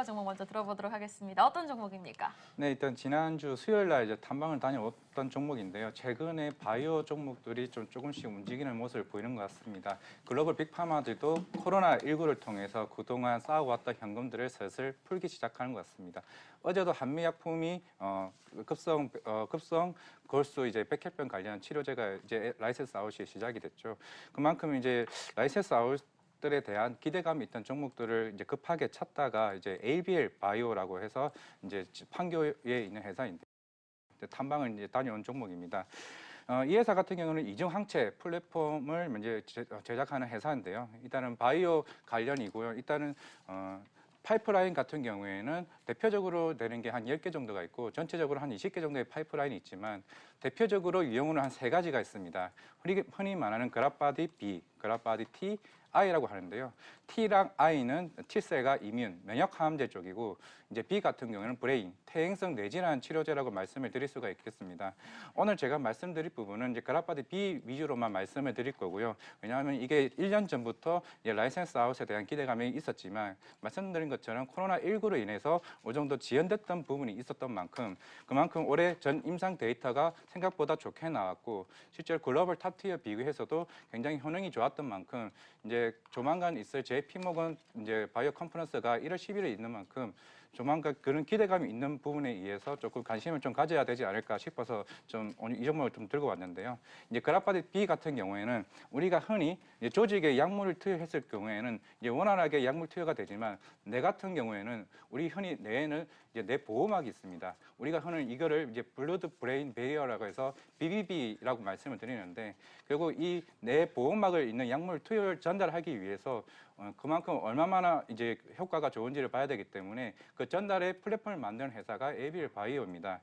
종목 먼저 들어보도록 하겠습니다. 어떤 종목입니까? 네, 일단 지난주 수요일 날 이제 탐방을 다녀왔던 종목인데요. 최근에 바이오 종목들이 좀 조금씩 움직이는 모습을 보이는 것 같습니다. 글로벌 빅파마들도 코로나19를 통해서 그동안 쌓아왔던 현금들을 슬슬 풀기 시작하는 것 같습니다. 어제도 한미약품이 급성 골수 이제 백혈병 관련 치료제가 이제 라이센스 아웃이 시작이 됐죠. 그만큼 이제 라이센스 아웃 들에 대한 기대감이 있던 종목들을 이제 급하게 찾다가 이제 ABL 바이오라고 해서 이제 판교에 있는 회사인데 탐방을 이제 다녀온 종목입니다. 이 회사 같은 경우는 이중 항체 플랫폼을 이제 제작하는 회사인데요. 일단은 바이오 관련이고요. 일단은 파이프라인 같은 경우에는 대표적으로 되는 게 한 10개 정도가 있고 전체적으로 한 20개 정도의 파이프라인이 있지만 대표적으로 유형으로 한 3가지가 있습니다. 흔히 말하는 그라파디 B, 그라파디 T, I라고 하는데요. T랑 I는 T셀과 이뮨, 면역항암제 쪽이고 이제 B 같은 경우는 브레인, 퇴행성 뇌질환 치료제라고 말씀을 드릴 수가 있겠습니다. 오늘 제가 말씀드릴 부분은 이제 그라파디 B 위주로만 말씀을 드릴 거고요. 왜냐하면 이게 1년 전부터 이제 라이센스 아웃에 대한 기대감이 있었지만 말씀드린 것처럼 코로나19로 인해서 어느 정도 지연됐던 부분이 있었던 만큼 그만큼 올해 전 임상 데이터가 생각보다 좋게 나왔고 실제로 글로벌 탑티어 비교해서도 굉장히 효능이 좋았던 만큼 이제 조만간 있을 JP모건 이제 바이오 컨퍼런스가 1월 10일에 있는 만큼 조만간 그런 기대감이 있는 부분에 의해서 조금 관심을 좀 가져야 되지 않을까 싶어서 좀 오늘 이 종목을 좀 들고 왔는데요. 이제 그라파디 B 같은 경우에는 우리가 흔히 이제 조직에 약물을 투여했을 경우에는 이제 원활하게 약물 투여가 되지만 뇌 같은 경우에는 우리 흔히 뇌에는 이제 뇌 보호막이 있습니다. 우리가 흔히 이거를 이제 블러드 브레인 베리어라고 해서 BBB라고 말씀을 드리는데 결국 이 뇌 보호막을 있는 약물 투여를 전달하기 위해서 그만큼 얼마나 이제 효과가 좋은지를 봐야 되기 때문에 그 전달의 플랫폼을 만드는 회사가 ABL 바이오입니다.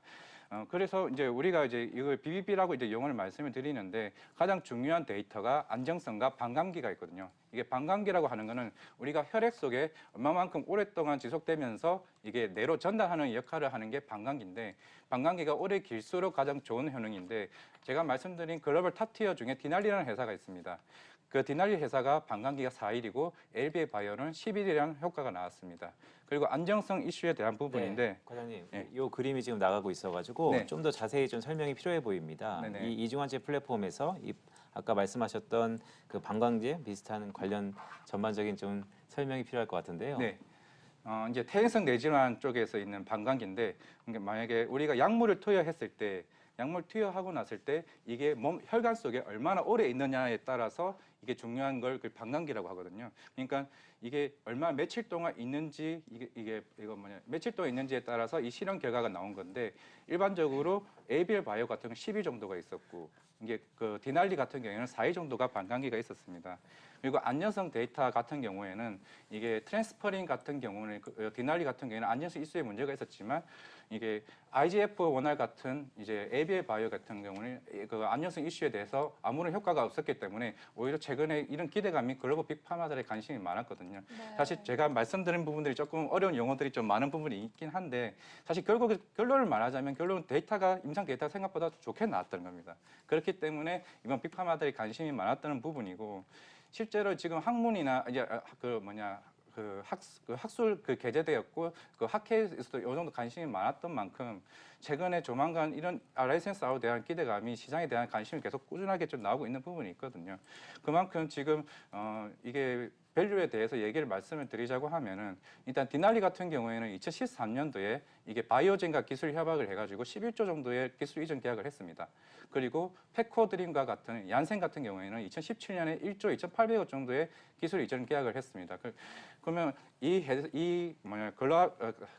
그래서 이제 우리가 이제 이걸 BBB라고 이제 용어를 말씀을 드리는데 가장 중요한 데이터가 안정성과 반감기가 있거든요. 이게 반감기라고 하는 거는 우리가 혈액 속에 얼마만큼 오랫동안 지속되면서 이게 뇌로 전달하는 역할을 하는 게 반감기인데 반감기가 오래 길수록 가장 좋은 효능인데 제가 말씀드린 글로벌 탑티어 중에 디날리라는 회사가 있습니다. 그 디날리 회사가 반감기가 4일이고 LBA 바이오는 10일이라는 효과가 나왔습니다. 그리고 안정성 이슈에 대한 부분인데 네, 과장님, 이 그림이 지금 나가고 있어가지고 네. 좀 더 자세히 좀 설명이 필요해 보입니다. 네네. 이 이중환체 플랫폼에서 아까 말씀하셨던 그 방광제 비슷한 관련 전반적인 좀 설명이 필요할 것 같은데요. 네. 이제 퇴행성 뇌질환 쪽에서 있는 방광기인데 만약에 우리가 약물을 투여했을 때 약물 투여하고 났을 때 이게 몸 혈관 속에 얼마나 오래 있느냐에 따라서 이게 중요한 걸 그 방광기라고 하거든요. 그러니까 이게 며칠 동안 있는지 며칠 동안 있는지에 따라서 이 실험 결과가 나온 건데 일반적으로 ABL 바이오 같은 경우는 10일 정도가 있었고 이게 그 디날리 같은 경우에는 4일 정도가 방광기가 있었습니다. 그리고 안전성 데이터 같은 경우에는 이게 트랜스퍼린 같은 경우는 디날리 같은 경우에는 안전성 이슈에 문제가 있었지만 이게 IGF 원활 같은 이제 ABL 바이오 같은 경우는 그 안전성 이슈에 대해서 아무런 효과가 없었기 때문에 오히려 최근에 이런 기대감이 글로벌 빅파마들의 관심이 많았거든요. 네. 사실 제가 말씀드린 부분들이 조금 어려운 용어들이 좀 많은 부분이 있긴 한데 사실 결론을 말하자면 결론은 데이터가 임상 데이터가 생각보다 좋게 나왔다는 겁니다. 그렇기 때문에 이번 빅파마들의 관심이 많았다는 부분이고 실제로 지금 학문이나 이제 학술 게재되었고 그 학회에서도 이 정도 관심이 많았던 만큼 최근에 조만간 이런 라이센스 아웃에 대한 기대감이 시장에 대한 관심이 계속 꾸준하게 좀 나오고 있는 부분이 있거든요. 그만큼 지금 이게 밸류에 대해서 얘기를 말씀을 드리자고 하면은 일단 디날리 같은 경우에는 2013년도에 이게 바이오젠과 기술 협약을 해가지고 11조 정도의 기술 이전 계약을 했습니다. 그리고 패코드림과 같은 얀센 같은 경우에는 2017년에 1조 2,800억 정도의 기술 이전 계약을 했습니다. 그러면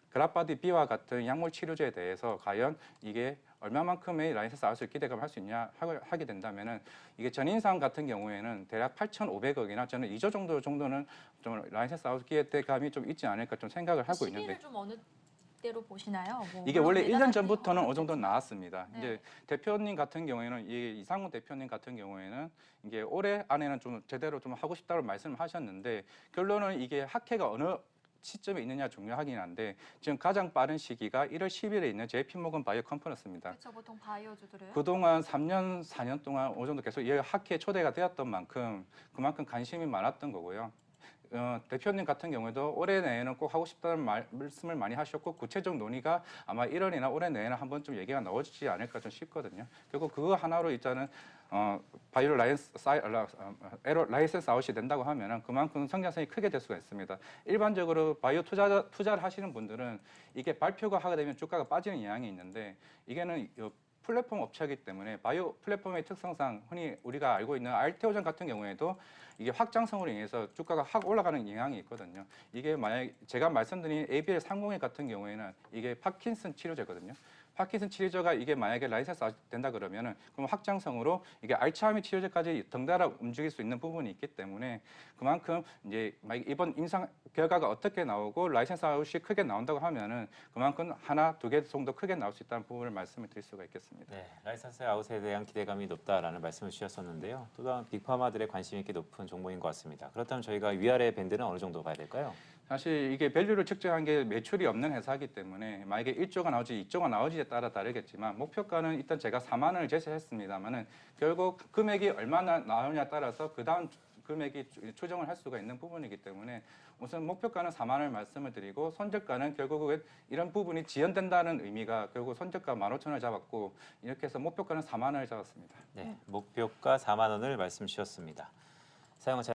그라파디 B와 같은 약물 치료제에 대해서 과연 이게 얼마만큼의 라이센스 아웃을 기대감을 할 수 있냐 하게 된다면은 이게 전인상 같은 경우에는 대략 8,500억이나 저는 2조 정도는 좀 라이센스 아웃 기대감이 좀 있지 않을까 좀 생각을 하고 있는데. 시기를 좀 어느 때로 보시나요? 이게 원래 1년 전부터는 어느 정도 나왔습니다. 네. 이제 대표님 같은 경우에는 이상훈 대표님 같은 경우에는 이게 올해 안에는 좀 제대로 좀 하고 싶다고 말씀을 하셨는데 결론은 이게 학회가 어느 시점에 있느냐 중요하긴 한데 지금 가장 빠른 시기가 1월 10일에 있는 JP모건 바이오 컨퍼런스입니다. 그렇죠. 보통 바이오주들은 그동안 3년, 4년 동안 어느 정도 계속 이 학회에 초대가 되었던 만큼 그만큼 관심이 많았던 거고요. 대표님 같은 경우에도 올해 내에는 꼭 하고 싶다는 말씀을 많이 하셨고 구체적 논의가 아마 1월이나 올해 내에는 한 번쯤 얘기가 나오지 않을까 좀 싶거든요. 결국 그거 하나로 일단은 바이오 라이센스 아웃이 된다고 하면은 그만큼 성장성이 크게 될 수가 있습니다. 일반적으로 바이오 투자를 하시는 분들은 이게 발표가 하게 되면 주가가 빠지는 영향이 있는데 이게는 플랫폼 업체이기 때문에 바이오 플랫폼의 특성상 흔히 우리가 알고 있는 알테오전 같은 경우에도 이게 확장성으로 인해서 주가가 확 올라가는 영향이 있거든요. 이게 만약 제가 말씀드린 ABL301 같은 경우에는 이게 파킨슨 치료제거든요. 파킨슨 치료제가 이게 만약에 라이센스 된다 그러면은 그럼 확장성으로 이게 알츠하이머 치료제까지 덩달아 움직일 수 있는 부분이 있기 때문에 그만큼 이제 만약 이번 임상 결과가 어떻게 나오고 라이센스 아웃이 크게 나온다고 하면은 그만큼 하나, 두 개 정도 크게 나올 수 있다는 부분을 말씀을 드릴 수가 있겠습니다. 네, 라이선스 아웃에 대한 기대감이 높다라는 말씀을 주셨었는데요. 또 다른 빅파마들의 관심이 있게 높은 종목인 것 같습니다. 그렇다면 저희가 위아래 밴드는 어느 정도 봐야 될까요? 사실 이게 밸류를 측정한 게 매출이 없는 회사이기 때문에 만약에 1조가 나오지 2조가 나오지에 따라 다르겠지만 목표가는 일단 제가 4만 원을 제시했습니다만은 결국 금액이 얼마나 나오냐에 따라서 그 다음 금액이 추정을 할 수가 있는 부분이기 때문에 우선 목표가는 4만 원을 말씀을 드리고 손절가는 결국은 이런 부분이 지연된다는 의미가 결국 손절가 15,000원을 잡았고 이렇게 해서 목표가는 4만 원을 잡았습니다. 네, 목표가 4만 원을 말씀 주셨습니다. 사용자